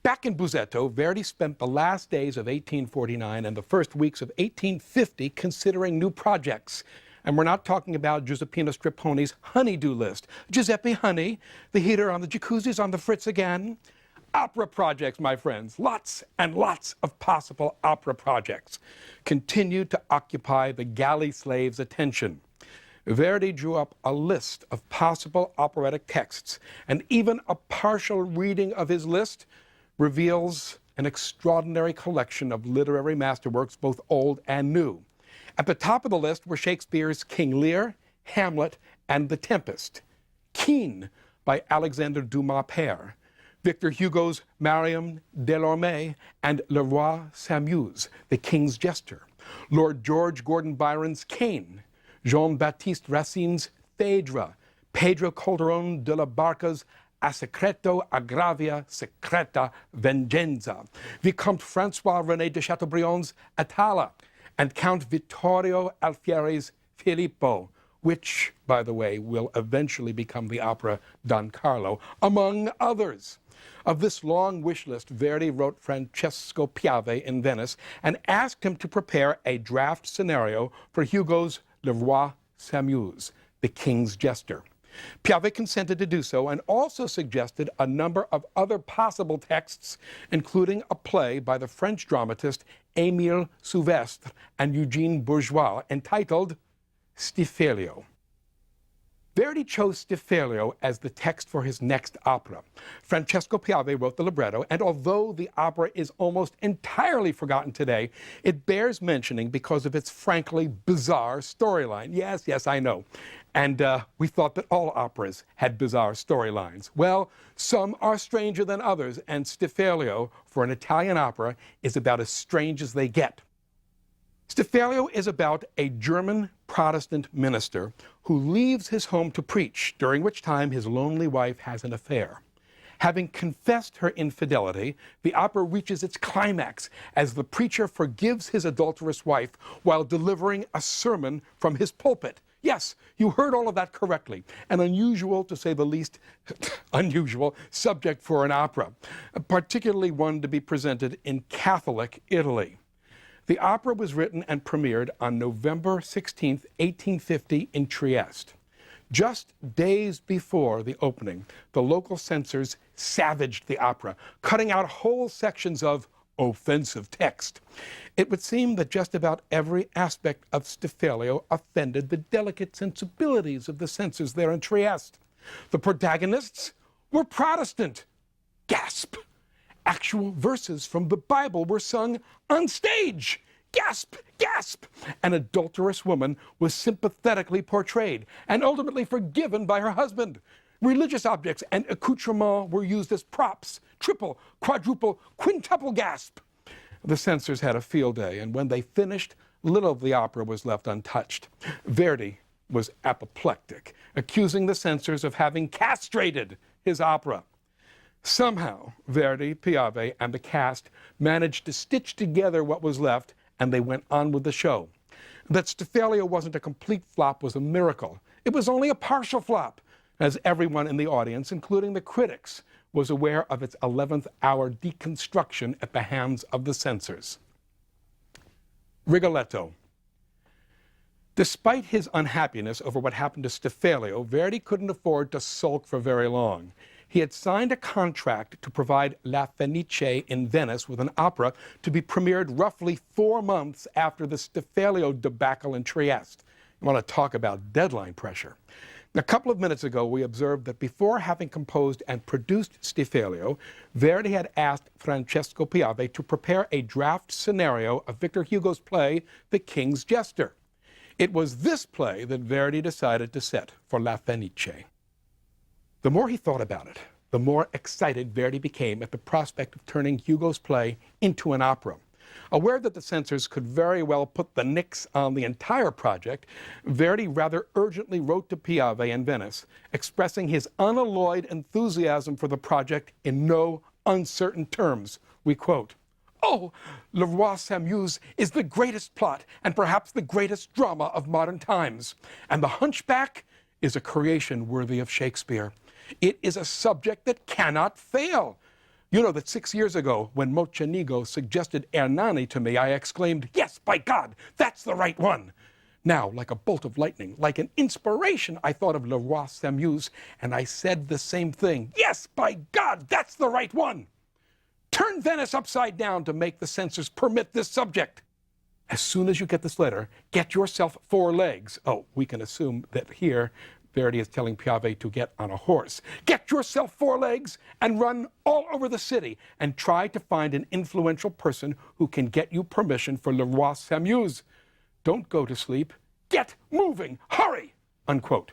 Back in Busetto, Verdi spent the last days of 1849 and the first weeks of 1850 considering new projects. And we're not talking about Giuseppino Strepponi's honey-do list. Giuseppe Honey, the heater on the jacuzzi's on the fritz again. Opera projects, my friends. Lots and lots of possible opera projects continued to occupy the galley slave's attention. Verdi drew up a list of possible operatic texts, and even a partial reading of his list reveals an extraordinary collection of literary masterworks, both old and new. At the top of the list were Shakespeare's King Lear, Hamlet, and The Tempest. Kean by Alexandre Dumas père, Victor Hugo's Mariam Delorme, and Le Roi s'amuse, The King's Jester, Lord George Gordon Byron's Cain, Jean-Baptiste Racine's Phaedra, Pedro Calderón de la Barca's A Secreto Aggravia Secreta Vengeanza, Vicomte François-René de Chateaubriand's Atala, and Count Vittorio Alfieri's Filippo, which, by the way, will eventually become the opera Don Carlo, among others. Of this long wish list, Verdi wrote Francesco Piave in Venice and asked him to prepare a draft scenario for Hugo's Le Roi s'amuse, The King's Jester. Piave consented to do so and also suggested a number of other possible texts, including a play by the French dramatist Émile Souvestre and Eugene Bourgeois entitled Stiffelio. Verdi chose Stiffelio as the text for his next opera. Francesco Piave wrote the libretto, and although the opera is almost entirely forgotten today, it bears mentioning because of its frankly bizarre storyline. Yes, I know. And we thought that all operas had bizarre storylines. Well, some are stranger than others, and Stiffelio, for an Italian opera, is about as strange as they get. Stiffelio is about a German Protestant minister who leaves his home to preach, during which time his lonely wife has an affair. Having confessed her infidelity, the opera reaches its climax as the preacher forgives his adulterous wife while delivering a sermon from his pulpit. Yes, you heard all of that correctly. An unusual, to say the least, unusual subject for an opera, particularly one to be presented in Catholic Italy. The opera was written and premiered on November 16, 1850 in Trieste. Just days before the opening, the local censors savaged the opera, cutting out whole sections of offensive text. It would seem that just about every aspect of Stiffelio offended the delicate sensibilities of the censors there in Trieste. The protagonists were Protestant. Gasp! Actual verses from the Bible were sung on stage. Gasp! Gasp! An adulterous woman was sympathetically portrayed and ultimately forgiven by her husband. Religious objects and accoutrements were used as props. Triple, quadruple, quintuple gasp! The censors had a field day, and when they finished, little of the opera was left untouched. Verdi was apoplectic, accusing the censors of having castrated his opera. Somehow, Verdi, Piave, and the cast managed to stitch together what was left, and they went on with the show. That Stiffelio wasn't a complete flop was a miracle. It was only a partial flop, as everyone in the audience, including the critics, was aware of its 11th hour deconstruction at the hands of the censors. Rigoletto. Despite his unhappiness over what happened to Stiffelio, Verdi couldn't afford to sulk for very long. He had signed a contract to provide La Fenice in Venice with an opera to be premiered roughly 4 months after the Stiffelio debacle in Trieste. You want to talk about deadline pressure. A couple of minutes ago, we observed that before having composed and produced Stiffelio, Verdi had asked Francesco Piave to prepare a draft scenario of Victor Hugo's play, The King's Jester. It was this play that Verdi decided to set for La Fenice. The more he thought about it, the more excited Verdi became at the prospect of turning Hugo's play into an opera. Aware that the censors could very well put the nix on the entire project, Verdi rather urgently wrote to Piave in Venice, expressing his unalloyed enthusiasm for the project in no uncertain terms. We quote, "Oh, Le Roi s'amuse is the greatest plot and perhaps the greatest drama of modern times. And The Hunchback is a creation worthy of Shakespeare. It is a subject that cannot fail. You know that 6 years ago, when Mocenigo suggested Hernani to me, I exclaimed, "Yes, by God, that's the right one." Now, like a bolt of lightning, like an inspiration, I thought of Le Roi Samuel, and I said the same thing. "Yes, by God, that's the right one." Turn Venice upside down to make the censors permit this subject. As soon as you get this letter, get yourself 4 legs. Oh, we can assume that here Verdi is telling Piave to get on a horse. Get yourself 4 legs and run all over the city and try to find an influential person who can get you permission for Le Roi Samuel. Don't go to sleep. Get moving. Hurry, unquote.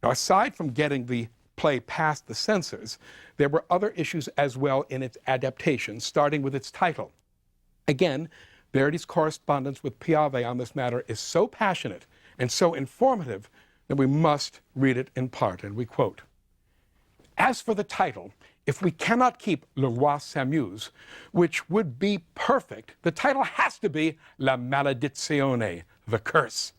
Now, aside from getting the play past the censors, there were other issues as well in its adaptation, starting with its title. Again, Verdi's correspondence with Piave on this matter is so passionate and so informative that we must read it in part, and we quote, "As for the title, if we cannot keep Le Roi Samuel, which would be perfect, the title has to be La Maledizione, the curse.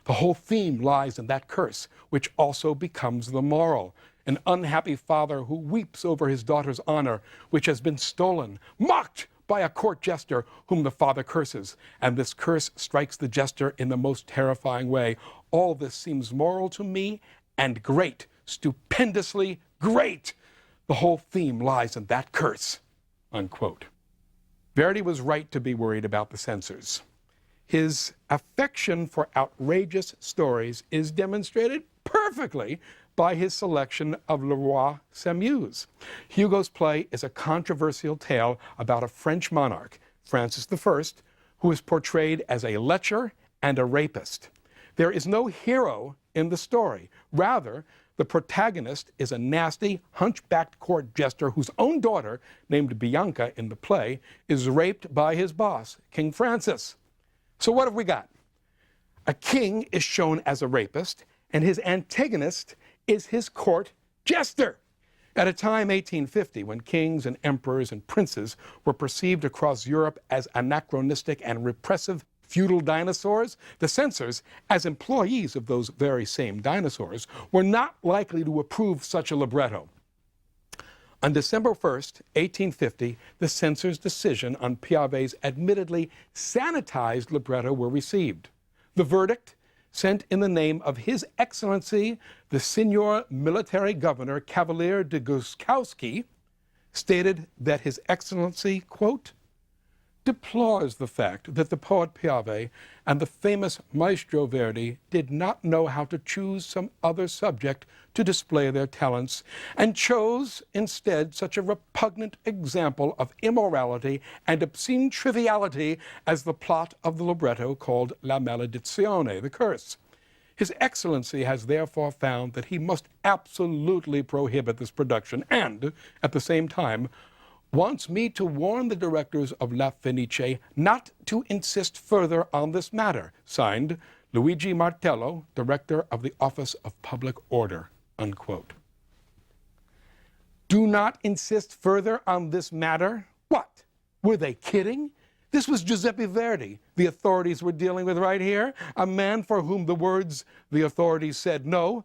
The whole theme lies in that curse, which also becomes the moral. An unhappy father who weeps over his daughter's honor, which has been stolen, mocked by a court jester whom the father curses, and this curse strikes the jester in the most terrifying way. All this seems moral to me, and great, stupendously great. The whole theme lies in that curse," unquote. Verdi was right to be worried about the censors. His affection for outrageous stories is demonstrated perfectly by his selection of Le Roi Samuel. Hugo's play is a controversial tale about a French monarch, Francis I, who is portrayed as a lecher and a rapist. There is no hero in the story. Rather, the protagonist is a nasty, hunchbacked court jester whose own daughter, named Bianca in the play, is raped by his boss, King Francis. So what have we got? A king is shown as a rapist, and his antagonist is his court jester. At a time, 1850, when kings and emperors and princes were perceived across Europe as anachronistic and repressive feudal dinosaurs, the censors, as employees of those very same dinosaurs, were not likely to approve such a libretto. On December 1st, 1850, the censors' decision on Piave's admittedly sanitized libretto were received. The verdict, sent in the name of His Excellency, the Senior Military Governor Cavalier de Guskowski, stated that His Excellency, quote, deplores the fact that the poet Piave and the famous Maestro Verdi did not know how to choose some other subject to display their talents, and chose instead such a repugnant example of immorality and obscene triviality as the plot of the libretto called La Maledizione, the curse. His Excellency has therefore found that he must absolutely prohibit this production and, at the same time, wants me to warn the directors of La Fenice not to insist further on this matter. Signed, Luigi Martello, Director of the Office of Public Order, unquote. Do not insist further on this matter? What? Were they kidding? This was Giuseppe Verdi, the authorities were dealing with right here, a man for whom the words "the authorities said no"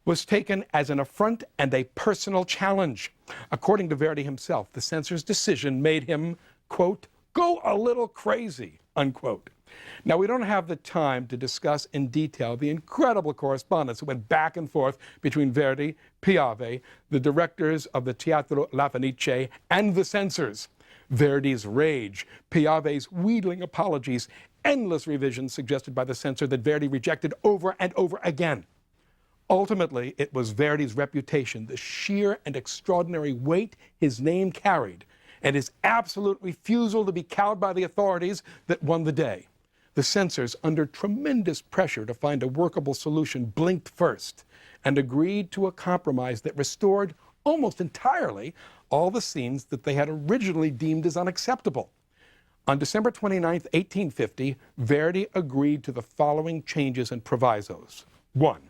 was taken as an affront and a personal challenge. According to Verdi himself, the censor's decision made him, quote, go a little crazy, unquote. Now, we don't have the time to discuss in detail the incredible correspondence that went back and forth between Verdi, Piave, the directors of the Teatro La Fenice, and the censors. Verdi's rage, Piave's wheedling apologies, endless revisions suggested by the censor that Verdi rejected over and over again. Ultimately, it was Verdi's reputation, the sheer and extraordinary weight his name carried, and his absolute refusal to be cowed by the authorities that won the day. The censors, under tremendous pressure to find a workable solution, blinked first and agreed to a compromise that restored almost entirely all the scenes that they had originally deemed as unacceptable. On December 29, 1850, Verdi agreed to the following changes and provisos. 1.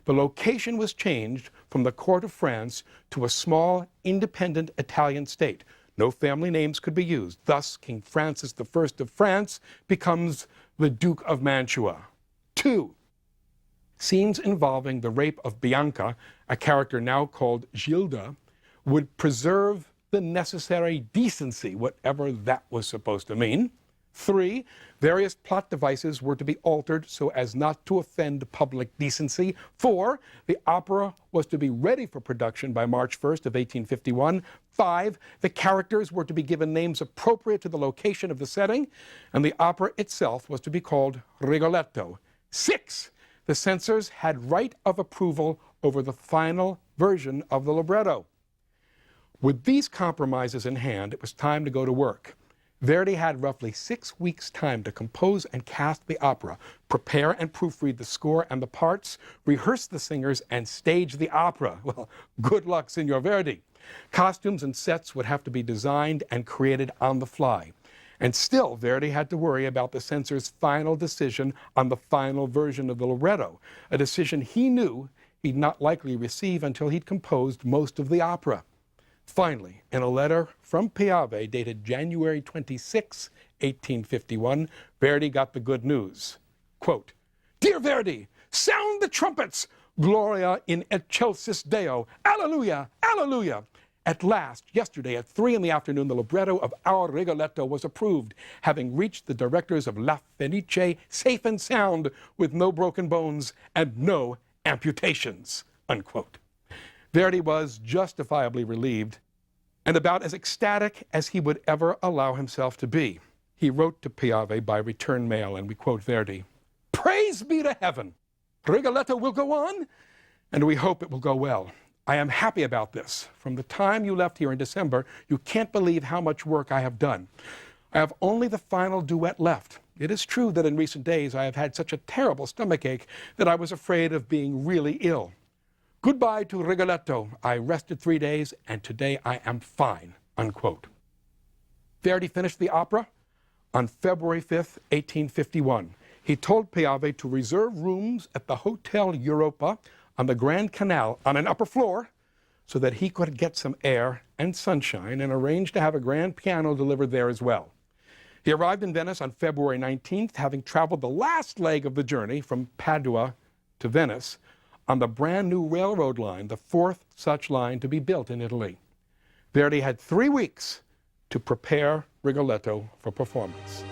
The location was changed from the court of France to a small, independent Italian state. No family names could be used. Thus, King Francis I of France becomes the Duke of Mantua. 2. Scenes involving the rape of Bianca, a character now called Gilda, would preserve the necessary decency, whatever that was supposed to mean. 3, various plot devices were to be altered so as not to offend public decency. 4, the opera was to be ready for production by March 1st of 1851. 5, the characters were to be given names appropriate to the location of the setting, and the opera itself was to be called Rigoletto. 6, the censors had right of approval over the final version of the libretto. With these compromises in hand, it was time to go to work. Verdi had roughly 6 weeks' time to compose and cast the opera, prepare and proofread the score and the parts, rehearse the singers, and stage the opera. Well, good luck, Signor Verdi. Costumes and sets would have to be designed and created on the fly. And still, Verdi had to worry about the censor's final decision on the final version of the libretto, a decision he knew he'd not likely receive until he'd composed most of the opera. Finally, in a letter from Piave dated January 26, 1851, Verdi got the good news. Quote, "Dear Verdi, sound the trumpets! Gloria in excelsis Deo! Alleluia! Alleluia!" At last, yesterday at 3 in the afternoon, the libretto of our Rigoletto was approved, having reached the directors of La Fenice safe and sound, with no broken bones and no amputations. Unquote. Verdi was justifiably relieved and about as ecstatic as he would ever allow himself to be. He wrote to Piave by return mail, and we quote Verdi, "Praise be to heaven! Rigoletto will go on, and we hope it will go well. I am happy about this. From the time you left here in December, you can't believe how much work I have done. I have only the final duet left. It is true that in recent days I have had such a terrible stomachache that I was afraid of being really ill. Goodbye to Rigoletto. I rested 3 days, and today I am fine." Unquote. Verdi finished the opera on February 5th, 1851. He told Piave to reserve rooms at the Hotel Europa on the Grand Canal on an upper floor so that he could get some air and sunshine, and arranged to have a grand piano delivered there as well. He arrived in Venice on February 19th, having traveled the last leg of the journey from Padua to Venice on the brand new railroad line, the 4th such line to be built in Italy. Verdi had 3 weeks to prepare Rigoletto for performance.